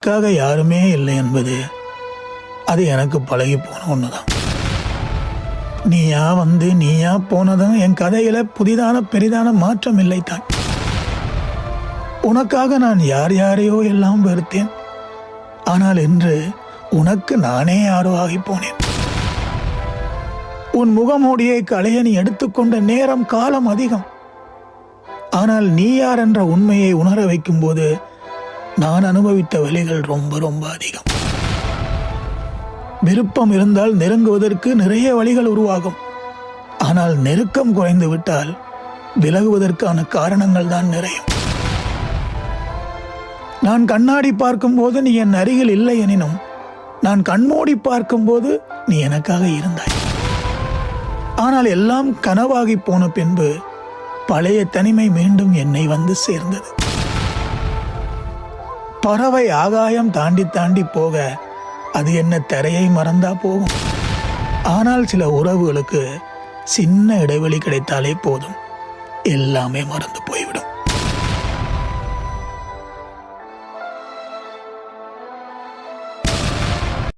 எனக்காக யாருமே இல்லை என்பது அது எனக்கு பழகி போன ஒண்ணுதான். நீயா வந்து நீயா போனதும் என் கதையில புதிதான பெரிதான மாற்றம் இல்லைத்தான். உனக்காக நான் யார் யாரையோ எல்லாம் வெறுத்தேன். ஆனால் இன்று உனக்கு நானே யாரோ ஆகி போனேன். உன் முகமூடியை களைய நீ எடுத்துக்கொண்ட நேரம் காலம் அதிகம். ஆனால் நீ யார் என்ற உண்மையை உணர வைக்கும் போது நான் அனுபவித்த வலிகள் ரொம்ப ரொம்ப அதிகம். விருப்பம் இருந்தால் நெருங்குவதற்கு நிறைய வழிகள் உருவாகும். ஆனால் நெருக்கம் குறைந்து விட்டால் விலகுவதற்கான காரணங்கள் தான் நிறையும். நான் கண்ணாடி பார்க்கும்போது நீ என் அருகில் இல்லை எனினும் நான் கண்மூடி பார்க்கும்போது நீ எனக்காக இருந்தாய். ஆனால் எல்லாம் கனவாகி போன பின்பு பழைய தனிமை மீண்டும் என்னை வந்து சேர்ந்தது. பறவை ஆகாயம் தாண்டி தாண்டி போக அது என்ன தரையை மறந்தா போகும். ஆனால் சில உறவுகளுக்கு சின்ன இடைவெளி கிடைத்தாலே போதும், எல்லாமே மறந்து போய்விடும்.